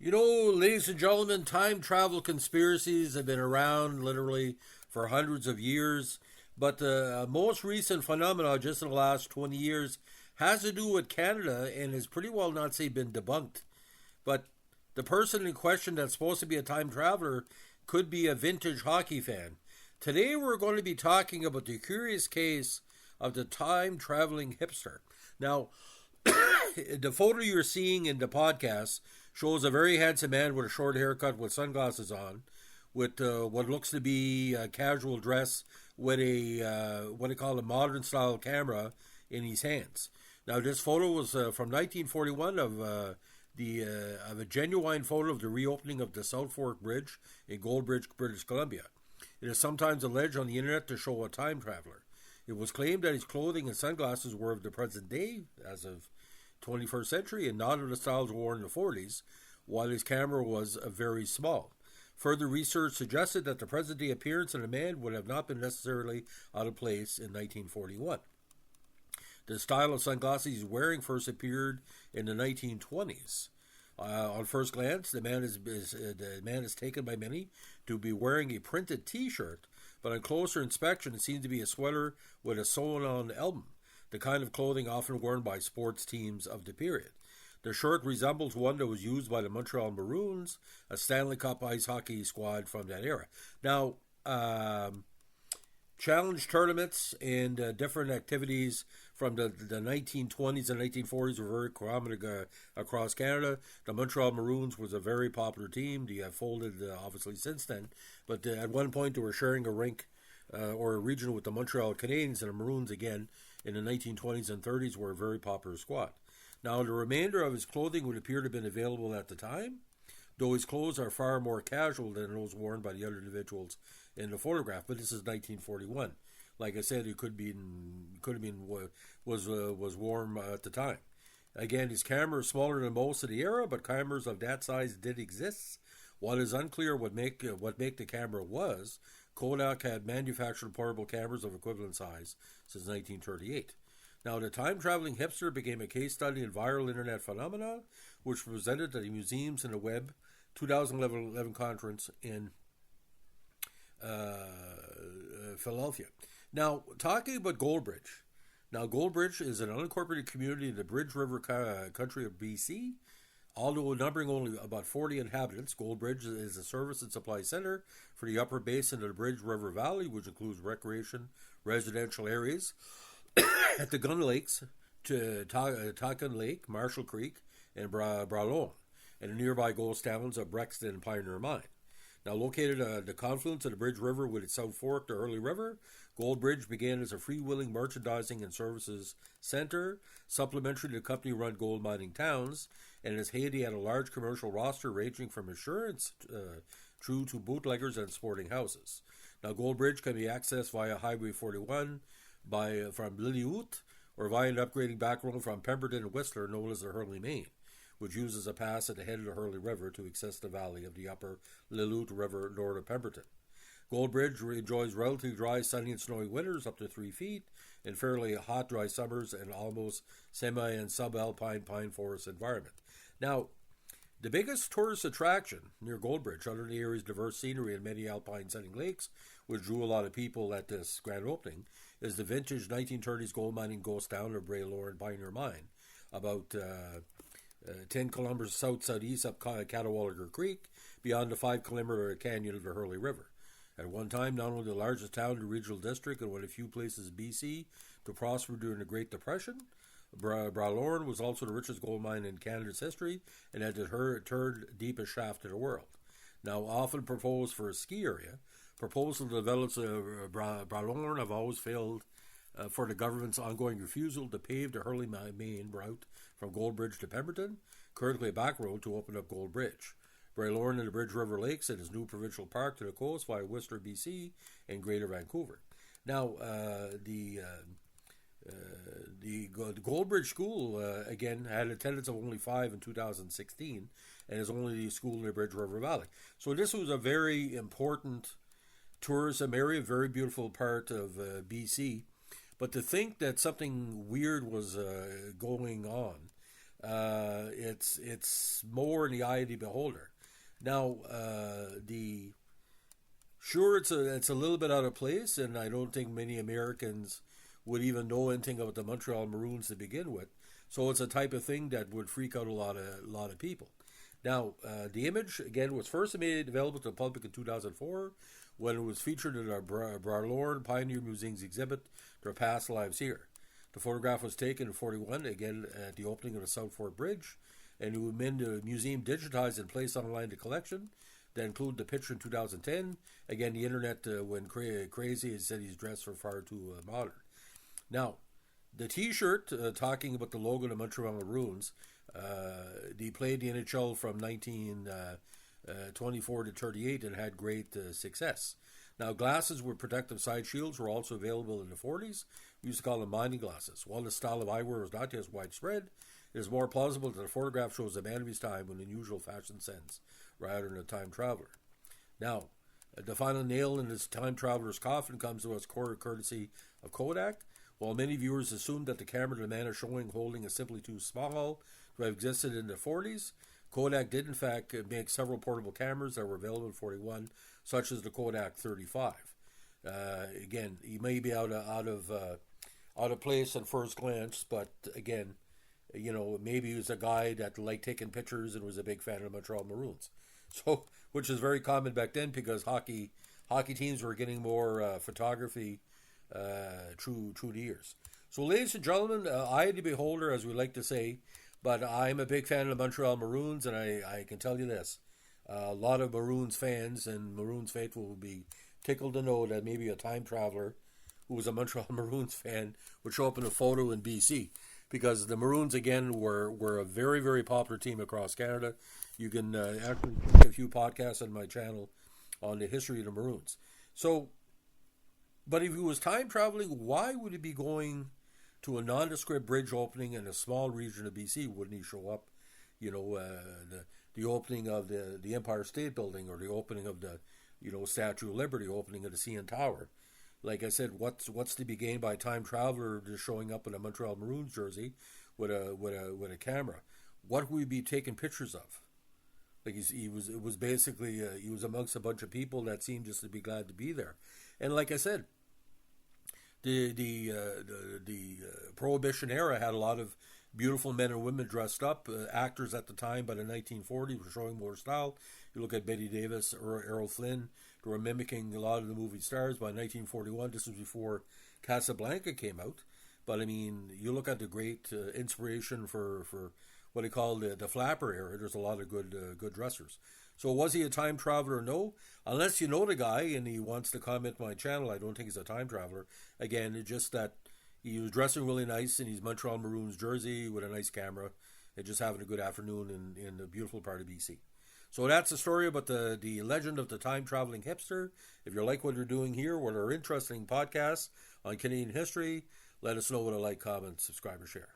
Ladies and gentlemen, time travel conspiracies have been around literally for hundreds of years. But the most recent phenomenon, just in the last 20 years, has to do with Canada and has pretty well not say been debunked. But the person in question that's supposed to be a time traveler could be a vintage hockey fan. Today we're going to be talking about the curious case of the time traveling hipster. Now, the photo you're seeing in the podcast shows a very handsome man with a short haircut with sunglasses on, with what looks to be a casual dress with a what they call a modern style camera in his hands. Now, this photo was from 1941 of a genuine photo of the reopening of the South Fork Bridge in Goldbridge, British Columbia. It is sometimes alleged on the internet to show a time traveler. It was claimed that his clothing and sunglasses were of the present day, as of 21st century, and not of the styles worn in the 40s, while his camera was very small. Further research suggested that the present-day appearance of the man would have not been necessarily out of place in 1941. The style of sunglasses he's wearing first appeared in the 1920s. On first glance, the man is taken by many to be wearing a printed T-shirt, but on closer inspection, it seems to be a sweater with a sewn-on emblem, the kind of clothing often worn by sports teams of the period. The shirt resembles one that was used by the Montreal Maroons, a Stanley Cup ice hockey squad from that era. Now, challenge tournaments and different activities from the 1920s and 1940s were very common across Canada. The Montreal Maroons was a very popular team. They have folded, obviously, since then. But at one point, they were sharing a rink or a region with the Montreal Canadiens, and the Maroons, again, in the 1920s and 30s, were a very popular squad. Now, the remainder of his clothing would appear to have been available at the time, though his clothes are far more casual than those worn by the other individuals in the photograph. But this is 1941. Like I said, it was warm at the time. Again, his camera is smaller than most of the era, but cameras of that size did exist. While it is unclear what make the camera was, Kodak had manufactured portable cameras of equivalent size since 1938. Now, the time-traveling hipster became a case study in viral internet phenomena, which was presented at the Museums in the Web 2011 conference in Philadelphia. Now, talking about Goldbridge. Now, Goldbridge is an unincorporated community in the Bridge River country of BC. Although numbering only about 40 inhabitants, Goldbridge is a service and supply center for the upper basin of the Bridge River Valley, which includes recreation, residential areas at the Gun Lakes, to Takan Lake, Marshall Creek, and Bralon, and the nearby ghost towns of Brexton and Pioneer Mine. Now, located at the confluence of the Bridge River with its South Fork, the Hurley River, Goldbridge began as a freewheeling merchandising and services center, supplementary to company-run gold mining towns, and in its heyday had a large commercial roster ranging from insurance through to bootleggers and sporting houses. Now, Goldbridge can be accessed via Highway 41 from Lillooet, or via an upgrading back road from Pemberton and Whistler, known as the Hurley Main, which uses a pass at the head of the Hurley River to access the valley of the upper Lillooet River north of Pemberton. Goldbridge enjoys relatively dry, sunny, and snowy winters up to 3 feet, and fairly hot, dry summers, and almost semi- and subalpine pine forest environment. Now, the biggest tourist attraction near Goldbridge, under the area's diverse scenery and many alpine setting lakes, which drew a lot of people at this grand opening, is the vintage 1930s gold mining ghost town of Bralon Pioneer Mine, about 10 kilometers south-southeast up Catawalliger Creek, beyond the 5-kilometer canyon of the Hurley River. At one time, not only the largest town in the regional district and one of the few places in BC to prosper during the Great Depression, Bralorne was also the richest gold mine in Canada's history and had the third deepest shaft in the world. Now, often proposed for a ski area, proposals to develop Bralorne have always failed for the government's ongoing refusal to pave the Hurley Main route from Goldbridge to Pemberton, currently a back road to open up Goldbridge. Bralorne and the Bridge River Lakes and his new provincial park to the coast via Whistler, BC, and Greater Vancouver. Now, the Goldbridge School, again, had attendance of only 5 in 2016, and is only the school in the Bridge River Valley. So this was a very important tourism area, very beautiful part of BC. But to think that something weird was going on It's more in the eye of the beholder. Now, the sure it's a little bit out of place, and I don't think many Americans would even know anything about the Montreal Maroons to begin with. So it's a type of thing that would freak out a lot of people. Now, the image again was first made available to the public in 2004 when it was featured in our Brarlord Pioneer Museum's exhibit "Their Past Lives Here." The photograph was taken in '41 again at the opening of the South Fork Bridge, and the museum digitized and placed online the collection. That included the picture in 2010. Again, the internet went crazy and said he's dressed for far too modern. Now, the T-shirt talking about the logo of the Montreal Maroons, they played the NHL from 1924 to 38 and had great success. Now, glasses with protective side shields were also available in the 40s. We used to call them mining glasses. While the style of eyewear was not as widespread, it is more plausible that the photograph shows a man of his time with unusual fashion sense rather than a time traveler. Now, the final nail in this time traveler's coffin comes to us courtesy of Kodak. While many viewers assumed that the camera the man is showing holding is simply too small to have existed in the 40s, Kodak did in fact make several portable cameras that were available in 41, such as the Kodak 35. Again, he may be out of place at first glance, but again, maybe he was a guy that liked taking pictures and was a big fan of the Montreal Maroons. So, which is very common back then because hockey teams were getting more photography through the years. So, ladies and gentlemen, eye of the beholder, as we like to say, but I'm a big fan of the Montreal Maroons, and I can tell you this: a lot of Maroons fans and Maroons faithful will be tickled to know that maybe a time traveler who was a Montreal Maroons fan would show up in a photo in BC. Because the Maroons, again, were a very, very popular team across Canada. You can actually see a few podcasts on my channel on the history of the Maroons. So, but if he was time traveling, why would he be going to a nondescript bridge opening in a small region of BC? Wouldn't he show up, the opening of the Empire State Building or the opening of the, Statue of Liberty, opening of the CN Tower? Like I said, what's to be gained by a time traveler just showing up in a Montreal Maroons jersey with a camera? What would we be taking pictures of? Like he was basically he was amongst a bunch of people that seemed just to be glad to be there, and like I said, the Prohibition era had a lot of beautiful men and women dressed up. Actors at the time, by the 1940s, were showing more style. You look at Betty Davis or Errol Flynn. They were mimicking a lot of the movie stars. By 1941, this was before Casablanca came out. But I mean, you look at the great inspiration for what they call the flapper era. There's a lot of good dressers. So was he a time traveler? No. Unless you know the guy and he wants to comment on my channel, I don't think he's a time traveler. Again, it's just that he was dressing really nice in his Montreal Maroons jersey with a nice camera and just having a good afternoon in a beautiful part of BC. So that's the story about the legend of the time-traveling hipster. If you like what you're doing here, what are interesting podcasts on Canadian history, let us know with a like, comment, subscribe, or share.